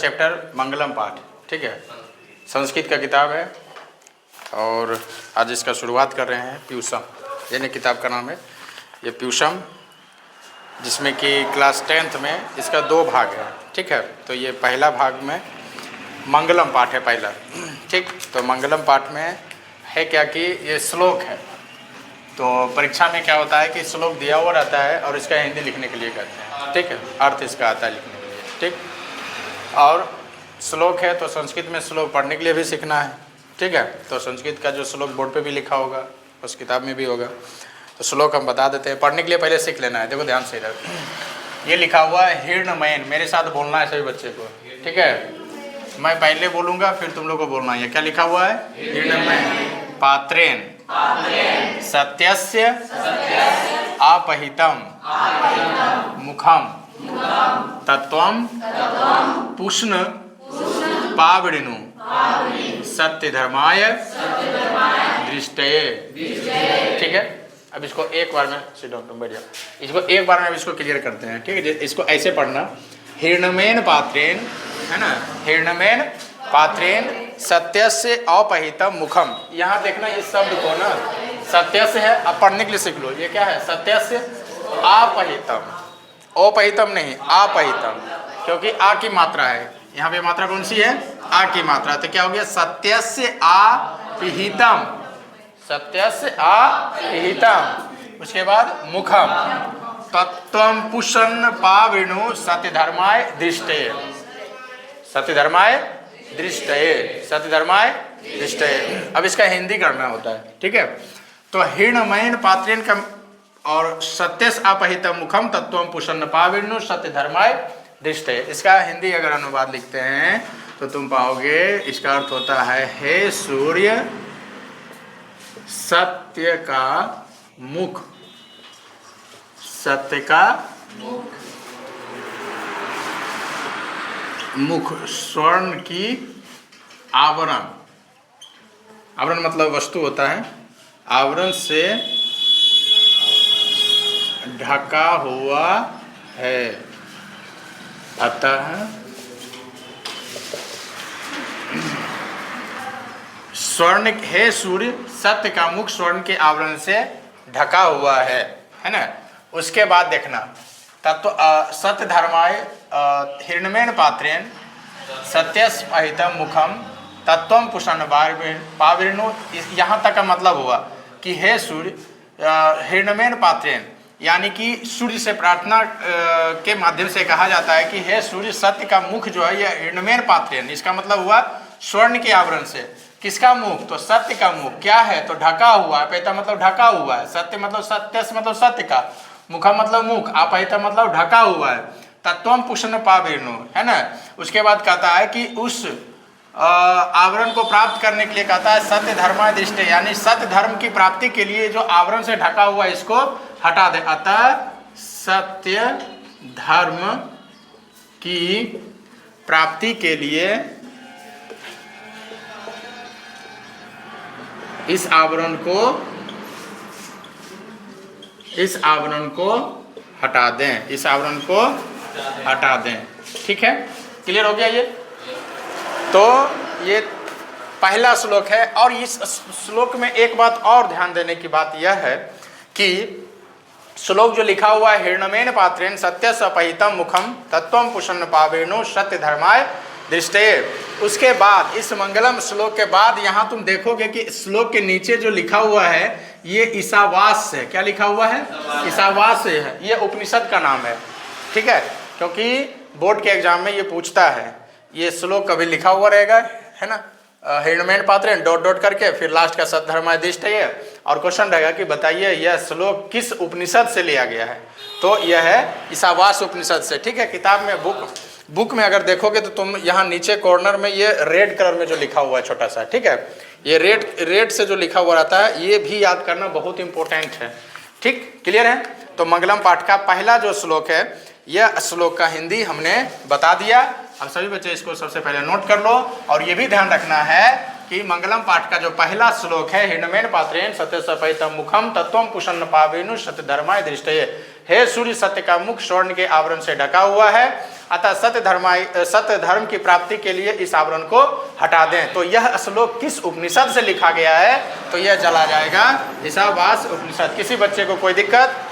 Chapter मंगलम पाठ, ठीक है, संस्कृत का किताब है और आज इसका शुरुआत कर रहे हैं। प्यूषम यानी किताब का नाम है ये प्यूषम, जिसमें कि क्लास 10th में इसका 2 भाग है, ठीक है। तो ये पहला भाग में मंगलम पाठ है पहला, ठीक। तो मंगलम पाठ में है क्या कि ये श्लोक है। तो परीक्षा में क्या होता है कि श्लोक दिया हुआ रहता है और इसका हिंदी लिखने के लिए कहते हैं, ठीक है, अर्थ इसका आता है लिखने के लिए, ठीक। और श्लोक है तो संस्कृत में श्लोक पढ़ने के लिए भी सीखना है, ठीक है। तो संस्कृत का जो श्लोक बोर्ड पे भी लिखा होगा उस किताब में भी होगा। तो श्लोक हम बता देते हैं, पढ़ने के लिए पहले सीख लेना है। देखो ध्यान से इधर ये लिखा हुआ है हिरण्मयन, मेरे साथ बोलना है सभी बच्चे को, ठीक है। मैं पहले बोलूँगा फिर तुम लोग को बोलना है। क्या लिखा हुआ है? हिरण्मयन पात्रेन सत्यस्य अपहितम मुखम तत्वम पुष्ण पावड़िनु सत्य धर्माय दृष्टये, ठीक है। अब इसको एक बार में तुम बैठ जाओ, इसको एक बार में अब इसको क्लियर करते हैं, ठीक है। इसको ऐसे पढ़ना, हिरण्मयन पात्रेन, है ना, हिरण्मयन पात्रेन सत्यस्य अपहितम मुखम। यहाँ देखना इस शब्द को ना, सत्यस्य है, अब पढ़ने के लिए सीख लो। ये क्या है? सत्यस्य अपहितम, अपहितम नहीं अपहितम, क्योंकि आ की मात्रा है यहाँ पे। मात्रा कौन सी है? आ की मात्रा। तो क्या हो गया? सत्यस्य अपिहितम, सत्यस्य अपिहितम। उसके बाद मुखम तत्वम पुष्ण पावृणु सत्य धर्माय दृष्टये, सत्य धर्माय दृष्टये, सत्य धर्माय दृष्टये। अब इसका हिंदी करना होता है, ठीक है। तो हिरण्मयन पात्रेन का और सत्यस्य अपहितम मुखम तत्वम पुष्ण पावृणु सत्य धर्माय दृष्टये। इसका हिंदी अगर अनुवाद लिखते हैं तो तुम पाओगे इसका अर्थ होता है, हे सूर्य सत्य का मुख, सत्य का मुख, स्वर्ण की आवरण, आवरण मतलब वस्तु होता है, आवरण से ढका हुआ है। अतः स्वर्ण, हे सूर्य सत्य का मुख स्वर्ण के आवरण से ढका हुआ है ना। उसके बाद देखना तत्व सत्य धर्माय हिरण्मयन पात्रेन सत्यस्य अहितम मुखम तत्वम पुष्ण पावृणु। यहाँ तक का मतलब हुआ कि हे सूर्य हिरण्मयन पात्रेन, यानी कि सूर्य से प्रार्थना के माध्यम से कहा जाता है कि हे सूर्य सत्य का मुख जो है यह हिरण्मयन पात्रेन। इसका मतलब हुआ स्वर्ण के आवरण से। किसका मुख? तो सत्य का मुख। क्या है? तो ढका हुआ है। पैता मतलब ढका हुआ है, सत्य मतलब सत्य मतलब सत्य का, मुखा मतलब मुख, अपहिता मतलब ढका हुआ है। तत्वम पुष्ण पावृणु, है ना। उसके बाद कहता है कि उस आवरण को प्राप्त करने के लिए कहता है सत्य धर्माय दृष्टि, यानी सत्य धर्म की प्राप्ति के लिए जो आवरण से ढका हुआ है इसको हटा दे। अतः सत्य धर्म की प्राप्ति के लिए इस आवरण को हटा दें, इस आवरण को हटा दें, ठीक है। क्लियर हो गया ये? तो ये पहला श्लोक है। और इस श्लोक में एक बात और ध्यान देने की बात यह है कि श्लोक जो लिखा हुआ है हिरण्मयन पात्रेन सत्यस्य अपहितम मुखम तत्वम पुष्ण पावृणु सत्य धर्माय दृष्टये, उसके बाद इस मंगलम श्लोक के बाद यहाँ तुम देखोगे कि श्लोक के नीचे जो लिखा हुआ है ये ईशावास है। क्या लिखा हुआ है? ईशावास है। ये उपनिषद का नाम है, ठीक है, क्योंकि बोर्ड के एग्जाम में ये पूछता है। ये श्लोक कभी लिखा हुआ रहेगा, है ना, हिरण्मयन पात्रेन डॉट डॉट करके, फिर लास्ट का सत्य धर्माय दृष्टये, और क्वेश्चन रहेगा कि बताइए यह श्लोक किस उपनिषद से लिया गया है। तो यह है ईशावास उपनिषद से, ठीक है। किताब में बुक में अगर देखोगे तो तुम यहाँ नीचे कॉर्नर में ये रेड कलर में जो लिखा हुआ है छोटा सा, ठीक है, ये रेड से जो लिखा हुआ रहता है ये भी याद करना बहुत इंपॉर्टेंट है, ठीक। क्लियर है? तो मंगलम पाठ का पहला जो श्लोक है यह श्लोक का हिंदी हमने बता दिया। अब सभी बच्चे इसको सबसे पहले नोट कर लो, और ये भी ध्यान रखना है कि मंगलम पाठ का जो पहला श्लोक है हिरण्मयन पात्रेन सत्यस्य अपहितम मुखम तत्वम पुष्ण पावृणु सत्य धर्माय दृष्टये, हे सूर्य सत्य का मुख स्वर्ण के आवरण से ढका हुआ है, अतः सत्य धर्म की प्राप्ति के लिए इस आवरण को हटा दें। तो यह श्लोक किस उपनिषद से लिखा गया है? तो यह चला जाएगा ईशावास्य उपनिषद। किसी बच्चे को कोई दिक्कत?